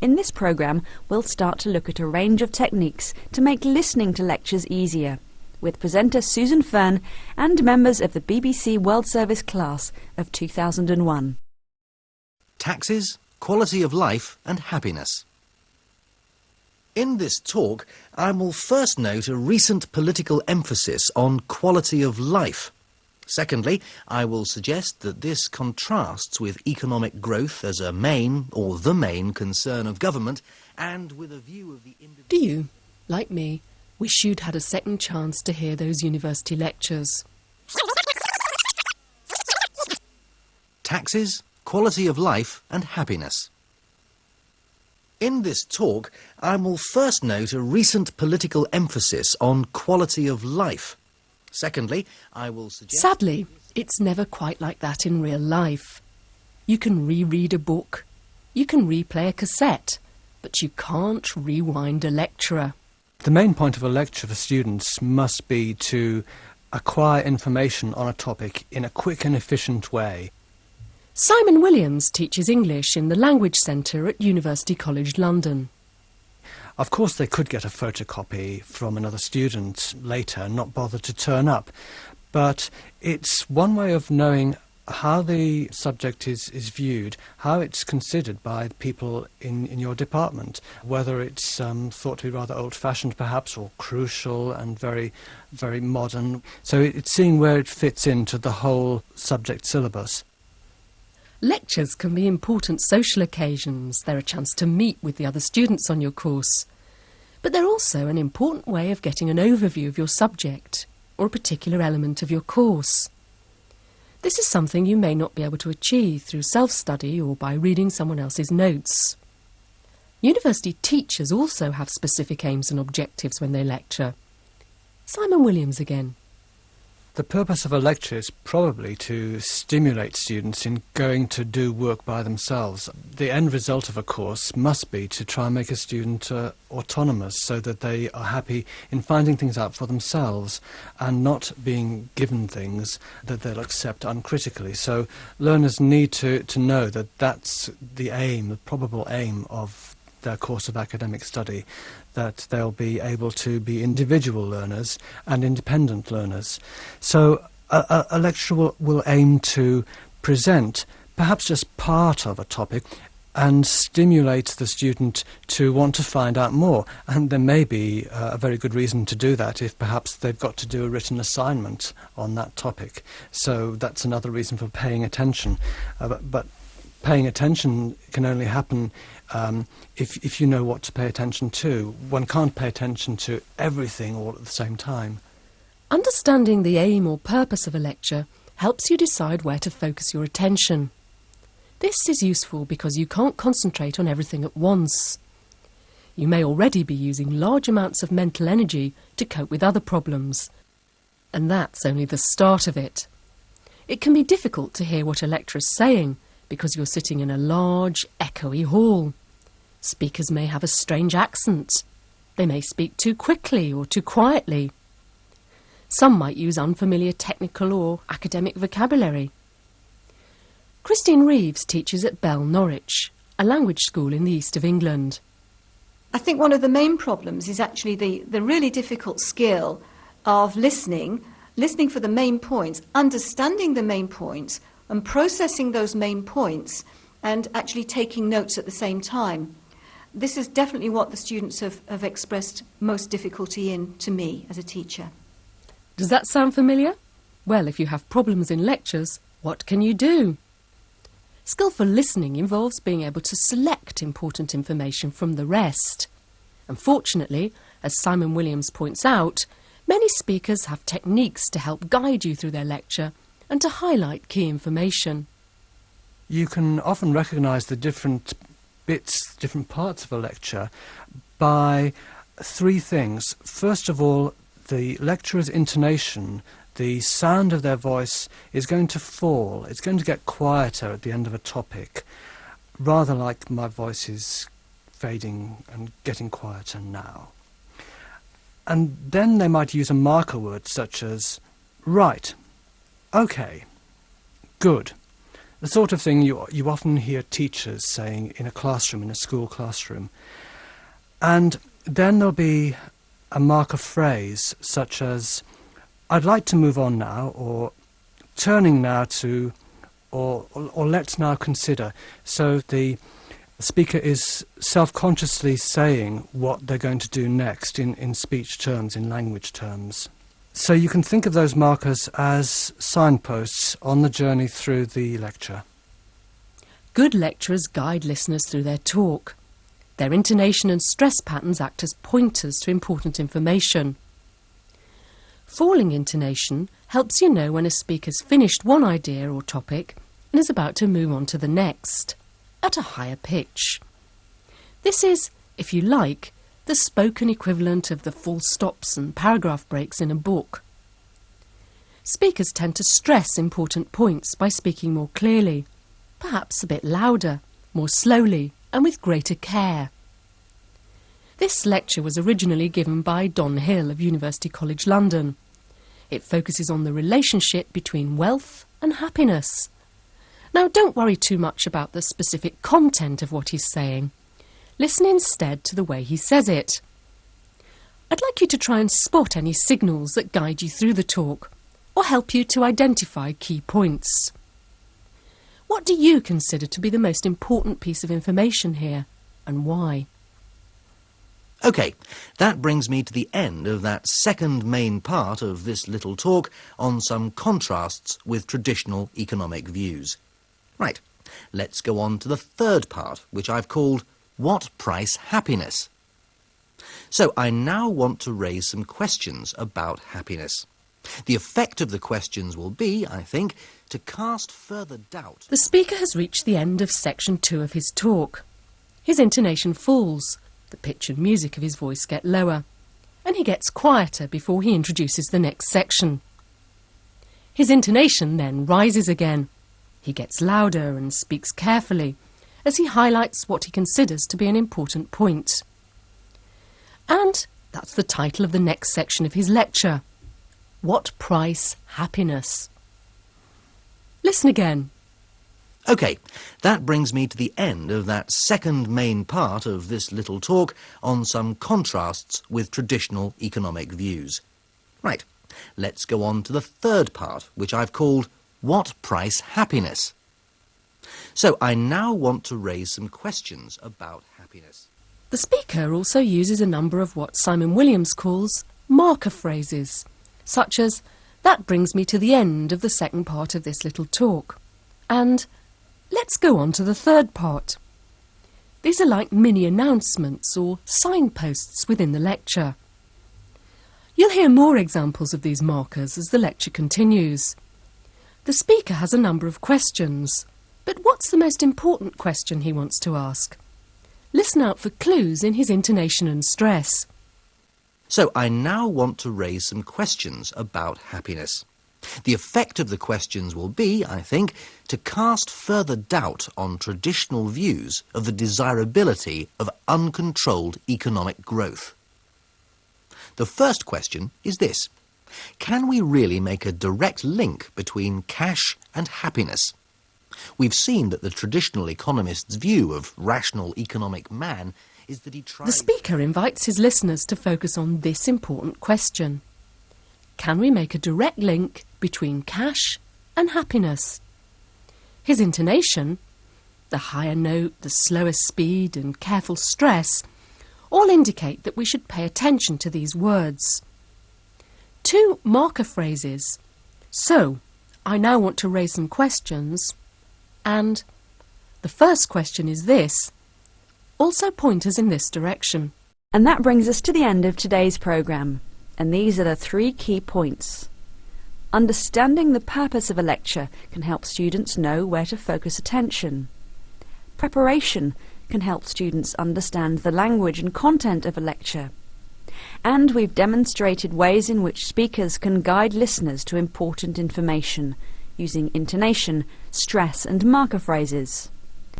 In this programme, we'll start to look at a range of techniques to make listening to lectures easier, with presenter Susan Fern and members of the BBC World Service class of 2001. Taxes, quality of life and happiness. In this talk, I will first note a recent political emphasis on quality of life. Secondly, I will suggest that this contrasts with economic growth as a main or the main concern of government and with a view of the individual. Do you, like me, wish you'd had a second chance to hear those university lectures? Taxes, quality of life and happiness. In this talk, I will first note a recent political emphasis on quality of life. Secondly, I will suggest... Sadly, it's never quite like that in real life. You can reread a book, you can replay a cassette, but you can't rewind a lecturer. The main point of a lecture for students must be to acquire information on a topic in a quick and efficient way. Simon Williams teaches English in the Language Centre at University College London. Of course, they could get a photocopy from another student later and not bother to turn up, but it's one way of knowing how the subject is viewed, how it's considered by people in your department, whether it's thought to be rather old-fashioned perhaps, or crucial and very, very modern. So it's seeing where it fits into the whole subject syllabus. Lectures can be important social occasions. They're a chance to meet with the other students on your course. But they're also an important way of getting an overview of your subject or a particular element of your course. This is something you may not be able to achieve through self-study or by reading someone else's notes. University teachers also have specific aims and objectives when they lecture. Simon Williams again. The purpose of a lecture is probably to stimulate students in going to do work by themselves. The end result of a course must be to try and make a student autonomous, so that they are happy in finding things out for themselves and not being given things that they'll accept uncritically. So learners need to know that that's the aim, the probable aim of their course of academic study, that they'll be able to be individual learners and independent learners. So a lecturer will aim to present perhaps just part of a topic and stimulate the student to want to find out more. And there may be a very good reason to do that if perhaps they've got to do a written assignment on that topic. So that's another reason for paying attention. But paying attention can only happen if you know what to pay attention to. One can't pay attention to everything all at the same time. Understanding the aim or purpose of a lecture helps you decide where to focus your attention. This is useful because you can't concentrate on everything at once. You may already be using large amounts of mental energy to cope with other problems, and that's only the start of it. It can be difficult to hear what a lecturer is saying because you're sitting in a large, echoey hall. Speakers may have a strange accent. They may speak too quickly or too quietly. Some might use unfamiliar technical or academic vocabulary. Christine Reeves teaches at Bell Norwich, a language school in the east of England. I think one of the main problems is actually the really difficult skill of listening for the main points, understanding the main points and processing those main points and actually taking notes at the same time. This is definitely what the students have expressed most difficulty in to me as a teacher. Does that sound familiar? Well, if you have problems in lectures, what can you do? Skillful listening involves being able to select important information from the rest. Unfortunately, as Simon Williams points out, many speakers have techniques to help guide you through their lecture and to highlight key information. You can often recognise the different bits, different parts of a lecture by three things. First of all, the lecturer's intonation. The sound of their voice is going to fall. It's going to get quieter at the end of a topic, rather like my voice is fading and getting quieter now. And then they might use a marker word such as right, okay, good. The sort of thing you often hear teachers saying in a classroom, in a school classroom. And then there'll be a marker phrase such as, I'd like to move on now, or turning now to, or let's now consider. So the speaker is self-consciously saying what they're going to do next in speech terms, in language terms. So you can think of those markers as signposts on the journey through the lecture. Good lecturers guide listeners through their talk. Their intonation and stress patterns act as pointers to important information. Falling intonation helps you know when a speaker's finished one idea or topic and is about to move on to the next, at a higher pitch. This is, if you like, the spoken equivalent of the full stops and paragraph breaks in a book. Speakers tend to stress important points by speaking more clearly, perhaps a bit louder, more slowly, and with greater care. This lecture was originally given by Don Hill of University College London. It focuses on the relationship between wealth and happiness. Now, don't worry too much about the specific content of what he's saying. Listen instead to the way he says it. I'd like you to try and spot any signals that guide you through the talk, or help you to identify key points. What do you consider to be the most important piece of information here, and why? OK, that brings me to the end of that second main part of this little talk on some contrasts with traditional economic views. Right, let's go on to the third part, which I've called What Price Happiness? So I now want to raise some questions about happiness. The effect of the questions will be, I think, to cast further doubt. The speaker has reached the end of section 2 of his talk. His intonation falls, the pitch and music of his voice get lower, and he gets quieter before he introduces the next section. His intonation then rises again. He gets louder and speaks carefully as he highlights what he considers to be an important point. And that's the title of the next section of his lecture. What Price Happiness? Listen again. OK, that brings me to the end of that second main part of this little talk on some contrasts with traditional economic views. Right, let's go on to the third part, which I've called What Price Happiness? So I now want to raise some questions about happiness. The speaker also uses a number of what Simon Williams calls marker phrases, such as, that brings me to the end of the second part of this little talk, and let's go on to the third part. These are like mini announcements or signposts within the lecture. You'll hear more examples of these markers as the lecture continues. The speaker has a number of questions, but what's the most important question he wants to ask? Listen out for clues in his intonation and stress. So I now want to raise some questions about happiness. The effect of the questions will be, I think, to cast further doubt on traditional views of the desirability of uncontrolled economic growth. The first question is this: can we really make a direct link between cash and happiness? We've seen that the traditional economist's view of rational economic man is that he tries... The speaker invites his listeners to focus on this important question. Can we make a direct link between cash and happiness? His intonation, the higher note, the slower speed and careful stress all indicate that we should pay attention to these words. Two marker phrases, so, I now want to raise some questions, and the first question is this, also point us in this direction. And that brings us to the end of today's programme. And these are the 3 key points. Understanding the purpose of a lecture can help students know where to focus attention. Preparation can help students understand the language and content of a lecture. And we've demonstrated ways in which speakers can guide listeners to important information, using intonation, stress and marker phrases.